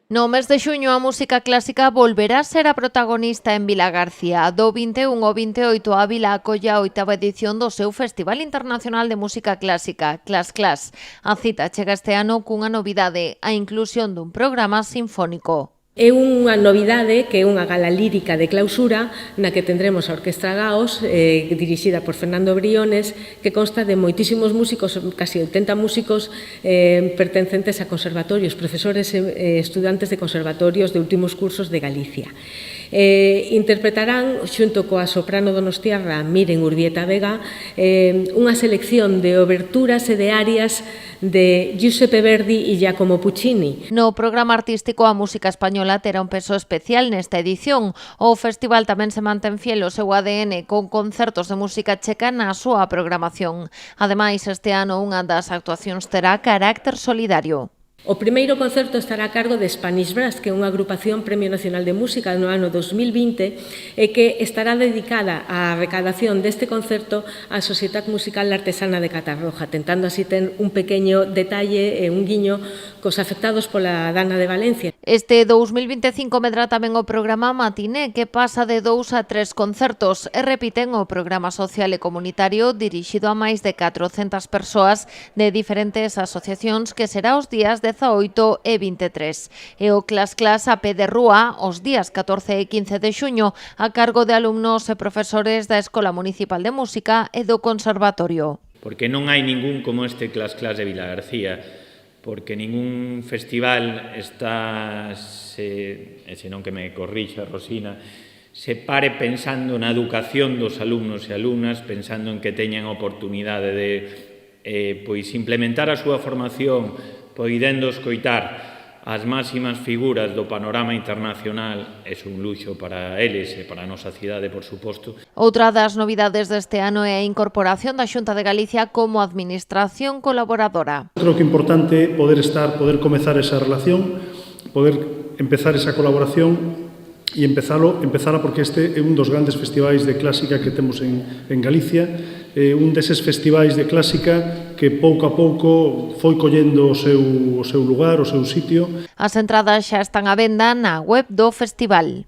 No mes de xuño a música clásica volverá a ser a protagonista en Vilagarcía. Do 21 ao 28 a vila acolle a 8ª edición do seu Festival Internacional de Música Clásica, Clas Clas. A cita chega este ano cunha novidade, a inclusión dun programa sinfónico. É unha novidade que é unha gala lírica de clausura na que tendremos a Orquestra Gaos, dirixida por Fernando Briones, que consta de moitísimos músicos, casi 80 músicos pertencentes a conservatorios, profesores e estudantes de conservatorios de últimos cursos de Galicia. Interpretarán, xunto coa soprano donostiarra Miren Urbieta Vega, unha selección de oberturas e de arias de Giuseppe Verdi e Giacomo Puccini. No programa artístico a música española terá un peso especial nesta edición. O festival tamén se mantén fiel ao seu ADN con concertos de música checa na súa programación. Ademais, este ano unha das actuacións terá carácter solidario. O primeiro concerto estará a cargo de Spanish Brass, que é unha agrupación Premio Nacional de Música no ano 2020 e que estará dedicada á recadación deste concerto á Sociedade Musical Artesana de Catarroja, tentando así ter un pequeno detalle e un guiño cos afectados pola dana de Valencia. Este 2025 medrá tamén o programa Matiné, que pasa de 2 a 3 concertos e repiten o programa social e comunitario dirixido a máis de 400 persoas de diferentes asociacións, que será os días 18 e 23. E o Clas Clas a pé de rúa os días 14 e 15 de xuño a cargo de alumnos e profesores da Escola Municipal de Música e do Conservatorio. Porque non hai ningún como este Clas Clas de Vilagarcía, porque ningún festival está, senón que me corrixa Rosina, se pare pensando na educación dos alumnos e alumnas, pensando en que teñan oportunidade de pois implementar a súa formación, podendo escoitar as máximas figuras do panorama internacional. É un luxo para eles e para a nosa cidade, por suposto. Outra das novidades deste ano é a incorporación da Xunta de Galicia como administración colaboradora. Creo que é importante poder comezar esa relación, poder empezar esa colaboración e empezala porque este é un dos grandes festivais de clásica que temos en Galicia, un deses festivais de clásica que pouco a pouco foi collendo o seu lugar, o seu sitio. As entradas xa están á venda na web do festival.